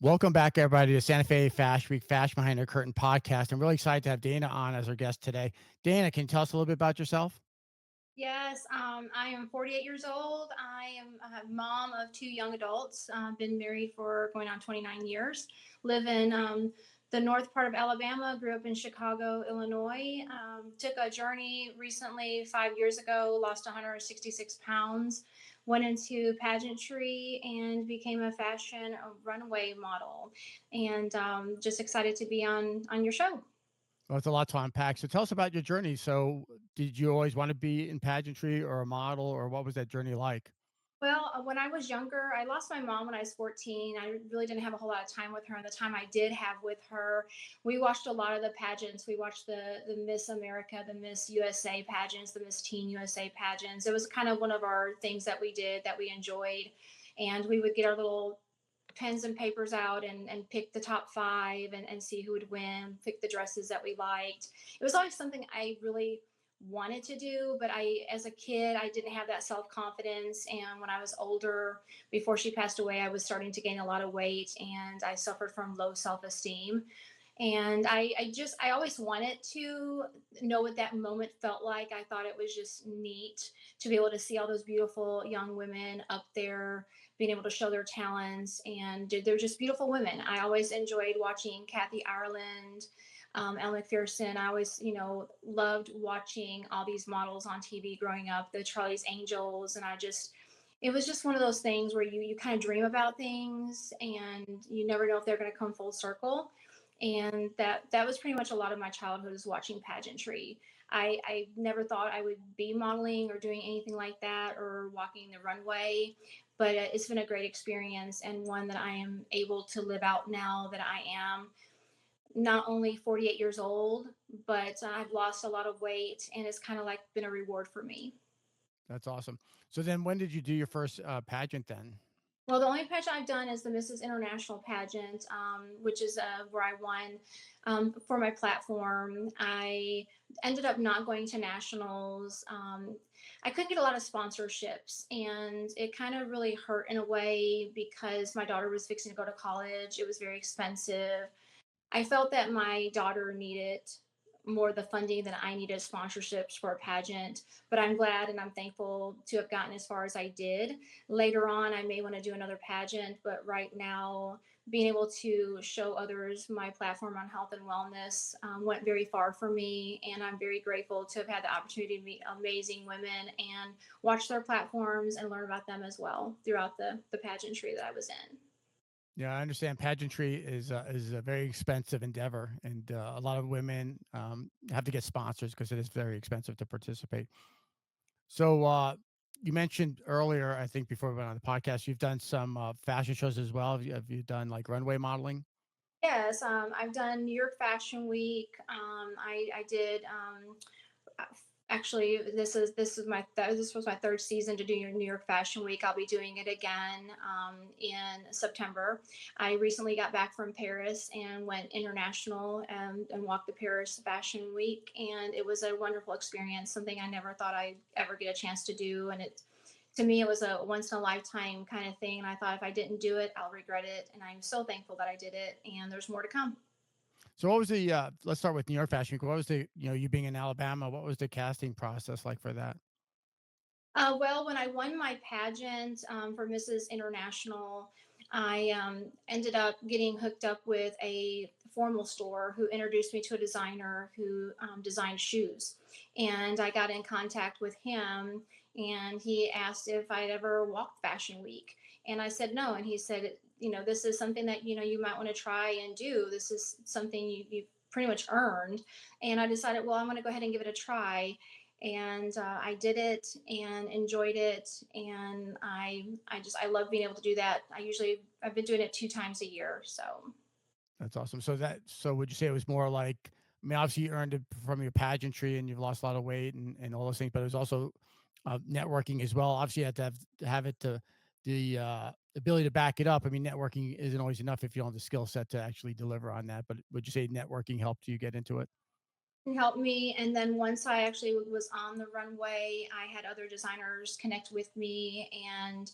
Welcome back, everybody, to Santa Fe Fashion Week Fashion Behind the Curtain podcast. I'm really excited to have Dana on as our guest today. Dana, can you tell us a little bit about yourself? Yes, I am 48 years old. I am a mom of two young adults. Been married for going on 29 years. Live in the north part of Alabama. Grew up in Chicago, Illinois. Took a journey recently, 5 years ago. Lost 166 pounds. Went into pageantry and became a fashion runway model. And just excited to be on your show. Well, it's a lot to unpack. So tell us about your journey. So, did you always want to be in pageantry or a model, or what was that journey like? Well, when I was younger, I lost my mom when I was 14. I really didn't have a whole lot of time with her. And the time I did have with her, we watched a lot of the pageants. We watched the Miss America, the Miss USA pageants, the Miss Teen USA pageants. It was kind of one of our things that we did that we enjoyed. And we would get our little pens and papers out and pick the top five and see who would win, pick the dresses that we liked. It was always something I really wanted to do, but as a kid, I didn't have that self confidence. And when I was older, before she passed away, I was starting to gain a lot of weight and I suffered from low self esteem. And I always wanted to know what that moment felt like. I thought it was just neat to be able to see all those beautiful young women up there being able to show their talents, and they're just beautiful women. I always enjoyed watching Kathy Ireland, Elle McPherson. I always, loved watching all these models on TV growing up, the Charlie's Angels, and it was just one of those things where you kind of dream about things and you never know if they're going to come full circle. And that was pretty much a lot of my childhood, is watching pageantry. I never thought I would be modeling or doing anything like that or walking the runway, but it's been a great experience and one that I am able to live out now that I am not only 48 years old, but I've lost a lot of weight and it's kind of like been a reward for me. That's awesome. So then, when did you do your first pageant? Then, Well, the only pageant I've done is the Mrs. International pageant, which is where I won for my platform. I ended up not going to nationals. I couldn't get a lot of sponsorships, and it kind of really hurt in a way because my daughter was fixing to go to college. It was very expensive. I felt that my daughter needed more the funding than I needed sponsorships for a pageant, but I'm glad and I'm thankful to have gotten as far as I did. Later on, I may want to do another pageant, but right now, being able to show others my platform on health and wellness went very far for me. And I'm very grateful to have had the opportunity to meet amazing women and watch their platforms and learn about them as well throughout the pageantry that I was in. yeah, I understand pageantry is a very expensive endeavor, and a lot of women have to get sponsors because it is very expensive to participate. So, you mentioned earlier, I think before we went on the podcast, you've done some fashion shows as well. Have you done like runway modeling? Yes, I've done New York Fashion Week. I did actually this was my third season to do New York Fashion Week. I'll be doing it again in September. I recently got back from Paris and went international and walked the Paris Fashion Week, and it was a wonderful experience. Something I never thought I'd ever get a chance to do, and it to me it was a once in a lifetime kind of thing. And I thought if I didn't do it, I'll regret it. And I'm so thankful that I did it. And there's more to come. So, what was the? Let's start with New York Fashion Week. What was the? You being in Alabama, what was the casting process like for that? Well, when I won my pageant for Mrs. International, I ended up getting hooked up with a formal store who introduced me to a designer who designed shoes. And I got in contact with him and he asked if I'd ever walked Fashion Week. And I said no. And he said, this is something that, you might want to try and do. This is something you've pretty much earned. And I decided, well, I'm going to go ahead and give it a try, and I did it and enjoyed it, and I love being able to do that. I've been doing it 2 times a year, so. That's awesome. So would you say it was more like? I mean, obviously you earned it from your pageantry, and you've lost a lot of weight and all those things, but it was also networking as well. Obviously, you had to have it to the ability to back it up. I mean, networking isn't always enough if you don't have the skill set to actually deliver on that. But would you say networking helped you get into it? Helped me, and then once I actually was on the runway, I had other designers connect with me, and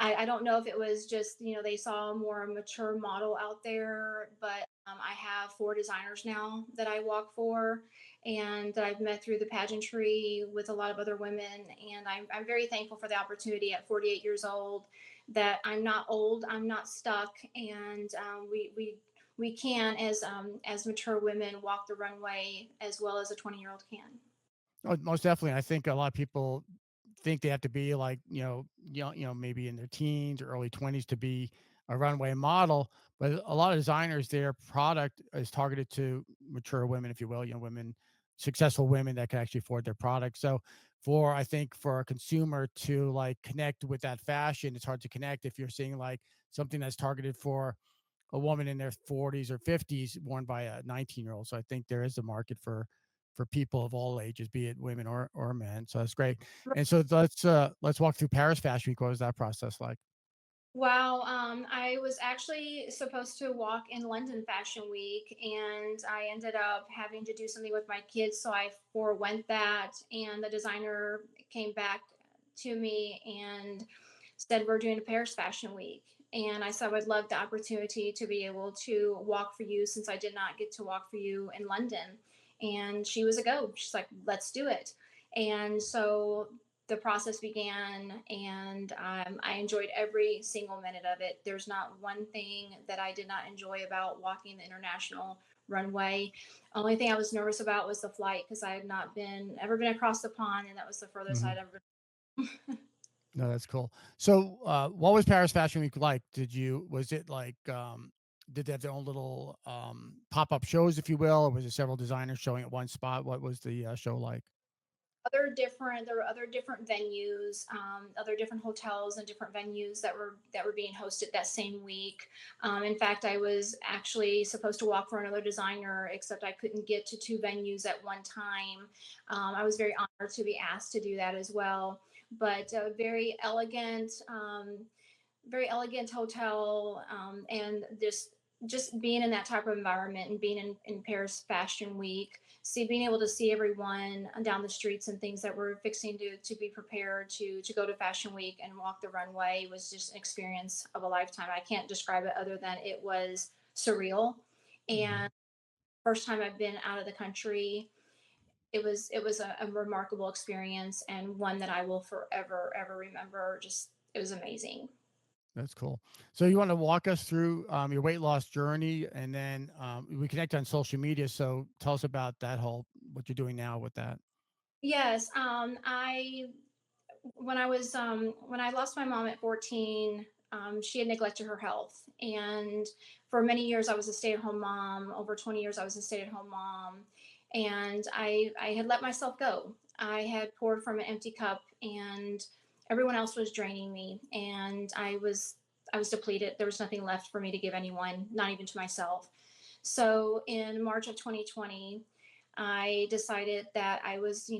I don't know if it was just, they saw a more mature model out there, but I have four designers now that I walk for and that I've met through the pageantry with a lot of other women. And I'm very thankful for the opportunity at 48 years old that I'm not old, I'm not stuck, and we can, as mature women, walk the runway as well as a 20-year-old can. Oh, most definitely. I think a lot of people think they have to be like, maybe in their teens or early 20s to be a runway model. But a lot of designers, their product is targeted to mature women, if you will, women, successful women that can actually afford their product. So I think for a consumer to like connect with that fashion, it's hard to connect if you're seeing like something that's targeted for a woman in their 40s or 50s worn by a 19-year-old. So I think there is a market for people of all ages, be it women or men. So that's great. And so let's walk through Paris Fashion Week. What was that process like? Wow, I was actually supposed to walk in London Fashion Week, and I ended up having to do something with my kids, so I forewent that. And the designer came back to me and said, "We're doing a Paris Fashion Week." And I said, "I would love the opportunity to be able to walk for you since I did not get to walk for you in London." And she was a go. She's like, "Let's do it." And so the process began, and I enjoyed every single minute of it. There's not one thing that I did not enjoy about walking the international runway. Only thing I was nervous about was the flight because I had not been ever been across the pond, and that was the furthest Mhm. I'd ever. No, that's cool. So, what was Paris Fashion Week like? Was it like, did they have their own little pop-up shows, if you will, or was it several designers showing at one spot? What was the show like? There were other different venues, other different hotels and different venues that were being hosted that same week. In fact, I was actually supposed to walk for another designer, except I couldn't get to two venues at one time. I was very honored to be asked to do that as well. But very elegant hotel, and just being in that type of environment and being in Paris Fashion Week, being able to see everyone down the streets and things that were fixing to be prepared to go to Fashion Week and walk the runway was just an experience of a lifetime. I can't describe it other than it was surreal. Mhm. And first time I've been out of the country, it was a remarkable experience and one that I will forever ever remember. Just it was amazing. That's cool. So you want to walk us through your weight loss journey, and then we connect on social media. So tell us about that whole what you're doing now with that. Yes, I when I lost my mom at 14, she had neglected her health, and for many years I was a stay-at-home mom. Over 20 years I was a stay-at-home mom, and I had let myself go. I had poured from an empty cup, and everyone else was draining me, and I was depleted. There was nothing left for me to give anyone, not even to myself. So in March of 2020, I decided that I was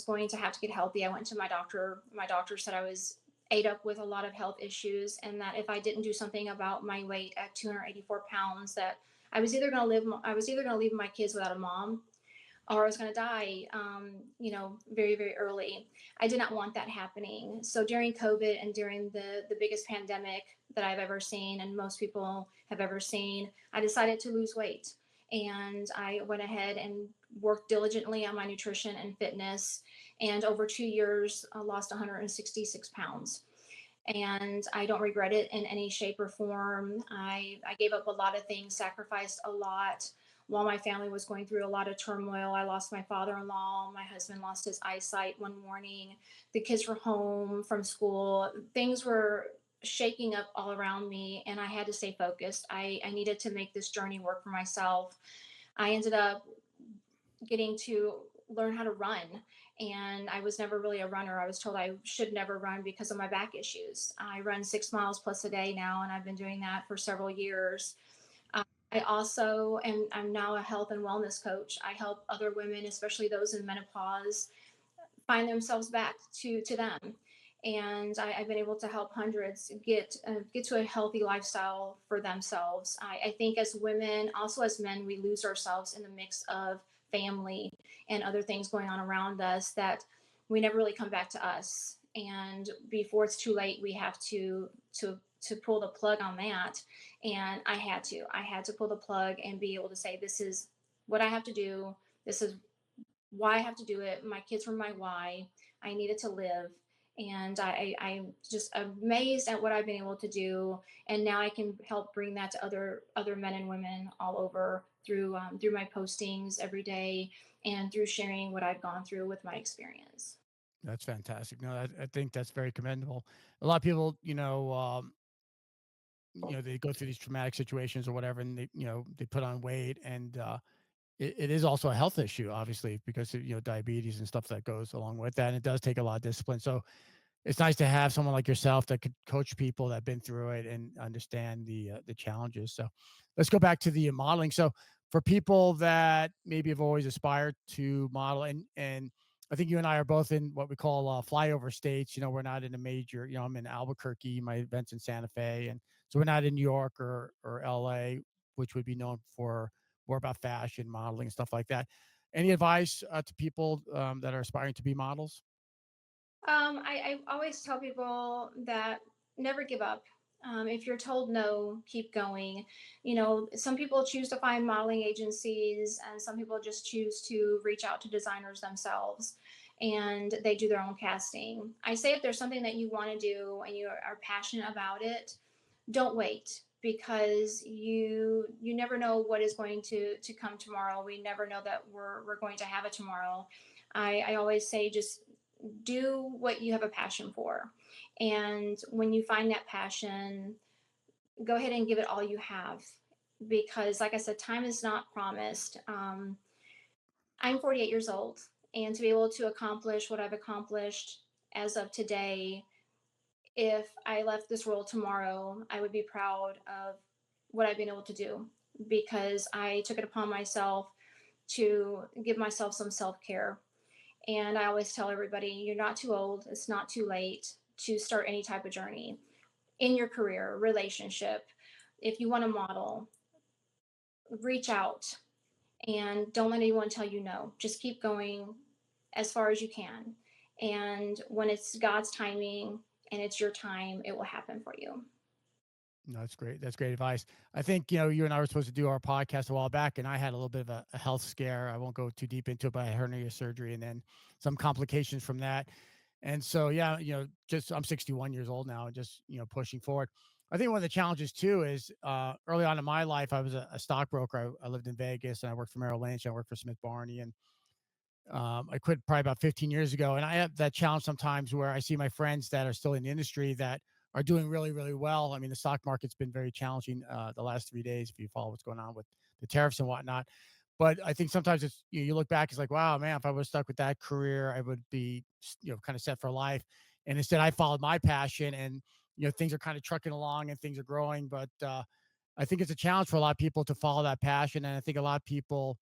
going to have to get healthy. I went to my doctor. My doctor said I was ate up with a lot of health issues, and that if I didn't do something about my weight at 284 pounds, that I was either going to leave my kids without a mom, or I was going to die, very, very early. I did not want that happening. So during COVID and during the biggest pandemic that I've ever seen, and most people have ever seen, I decided to lose weight. And I went ahead and worked diligently on my nutrition and fitness. And over 2 years, I lost 166 pounds, and I don't regret it in any shape or form. I gave up a lot of things, sacrificed a lot while my family was going through a lot of turmoil. I lost my father in law. My husband lost his eyesight one morning. The kids were home from school. Things were shaking up all around me, and I had to stay focused. I needed to make this journey work for myself. I ended up getting to learn how to run. And I was never really a runner. I was told I should never run because of my back issues. I run 6 miles plus a day now, and I've been doing that for several years. I also I'm now a health and wellness coach. I help other women, especially those in menopause, find themselves back to them. And I've been able to help hundreds get to a healthy lifestyle for themselves. I think as women, also as men, we lose ourselves in the mix of family and other things going on around us that we never really come back to us. and before it's too late, we have to pull the plug on that. And I had to pull the plug and be able to say, this is what I have to do. This is why I have to do it. My kids were my why. I needed to live. And I'm just amazed at what I've been able to do. And now I can help bring that to other men and women all over through my postings every day and through sharing what I've gone through with my experience. That's fantastic. No, I think that's very commendable. A lot of people, they go through these traumatic situations or whatever, and they put on weight, and it is also a health issue, obviously, because of, diabetes and stuff that goes along with that. And it does take a lot of discipline. So it's nice to have someone like yourself that could coach people that have been through it and understand the challenges. So let's go back to the modeling. So for people that maybe have always aspired to model, and I think you and I are both in what we call flyover states. We're not in a major. I'm in Albuquerque. My event's in Santa Fe, and so we're not in New York or L.A., which would be known for more about fashion, modeling, and stuff like that. Any advice to people that are aspiring to be models? I always tell people that never give up. If you're told no, keep going. Some people choose to find modeling agencies, and some people just choose to reach out to designers themselves and they do their own casting. I say if there's something that you want to do and you are passionate about it, don't wait because you never know what is going to come tomorrow. We never know that we're going to have a tomorrow. I always say just do what you have a passion for. And when you find that passion, go ahead and give it all you have. Because, like I said, time is not promised. I'm 48 years old, and to be able to accomplish what I've accomplished as of today, if I left this world tomorrow, I would be proud of what I've been able to do because I took it upon myself to give myself some self care. And I always tell everybody, you're not too old, it's not too late to start any type of journey in your career, relationship. If you want to model, reach out and don't let anyone tell you no. Just keep going as far as you can. And when it's God's timing and it's your time, it will happen for you. No, that's great. That's great advice. I think, you and I were supposed to do our podcast a while back, and I had a little bit of a health scare. I won't go too deep into it, but I had hernia surgery and then some complications from that. And so, yeah, just I'm 61 years old now and just, pushing forward. I think one of the challenges too is early on in my life, I was a stockbroker. I lived in Vegas and I worked for Merrill Lynch. I worked for Smith Barney, and I quit probably about 15 years ago. And I have that challenge sometimes where I see my friends that are still in the industry that are doing really, really well. I mean, the stock market's been very challenging the last 3 days if you follow what's going on with the tariffs and whatnot. But I think sometimes it's you look back, it's like, wow, man, if I was stuck with that career, I would be kind of set for life. And instead, I followed my passion, and things are kind of trucking along and things are growing. But I think it's a challenge for a lot of people to follow that passion, and I think a lot of people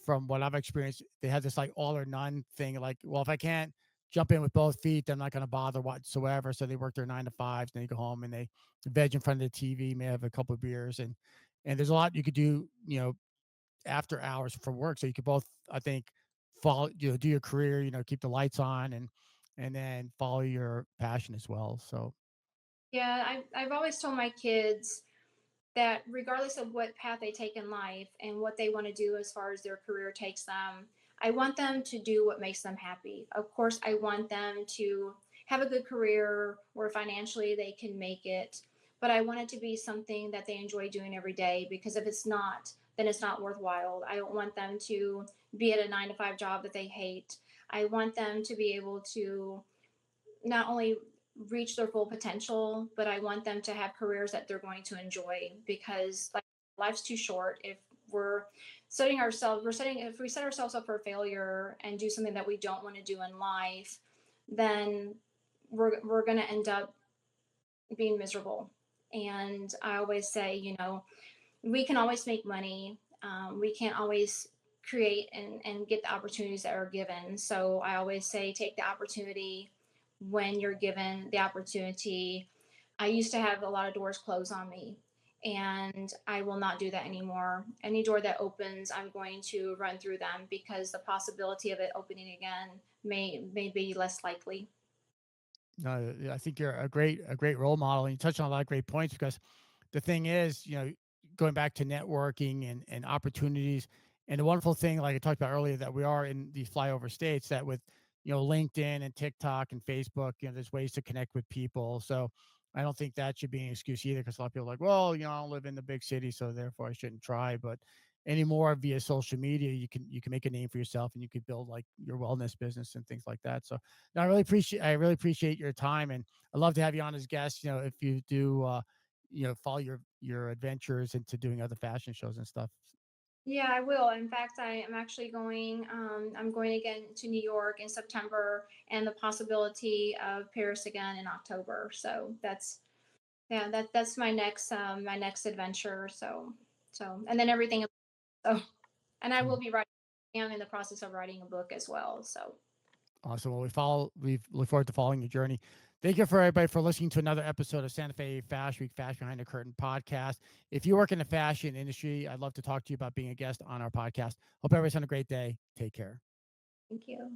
from what I've experienced, they have this like all or none thing. Like, well, if I can't jump in with both feet, then I'm not going to bother whatsoever. So they work their 9 to 5s, and they go home and they veg in front of the TV, may have a couple of beers, and there's a lot you could do, after hours from work. So you could both, I think, follow, do your career, keep the lights on, and then follow your passion as well. So Yeah, I've always told my kids that regardless of what path they take in life and what they want to do as far as their career takes them, I want them to do what makes them happy. Of course, I want them to have a good career where financially they can make it, but I want it to be something that they enjoy doing every day because if it's not, then it's not worthwhile. I don't want them to be at a 9 to 5 job that they hate. I want them to be able to not only reach their full potential, but I want them to have careers that they're going to enjoy because like life's too short if we're setting if we set ourselves up for failure and do something that we don't want to do in life, then we're going to end up being miserable. And I always say, we can always make money. We can't always create and get the opportunities that are given. So I always say, take the opportunity when you're given the opportunity. I used to have a lot of doors closed on me, and I will not do that anymore. Any door that opens, I'm going to run through them because the possibility of it opening again may be less likely. No, yeah, I think you're a great role model, and you touched on a lot of great points because the thing is, going back to networking and opportunities, and the wonderful thing, like I talked about earlier, that we are in these flyover states, that with LinkedIn and TikTok and Facebook, there's ways to connect with people. So I don't think that should be an excuse either, because a lot of people are like, well, I don't live in the big city, so therefore I shouldn't try. But anymore via social media, you can make a name for yourself, and you could build like your wellness business and things like that. So no, I really appreciate your time, and I'd love to have you on as guest. If you do, follow your adventures into doing other fashion shows and stuff. Yeah, I will. In fact, I am actually going. I'm going again to New York in September, and the possibility of Paris again in October. So that's, yeah, that's my next adventure. And then everything. So, and I will be writing. I'm in the process of writing a book as well. So Awesome. Well, we look forward to following your journey. Thank you for everybody for listening to another episode of Santa Fe Fashion Week Fashion Behind the Curtain podcast. If you work in the fashion industry, I'd love to talk to you about being a guest on our podcast. Hope everybody's having a great day. Take care. thank you.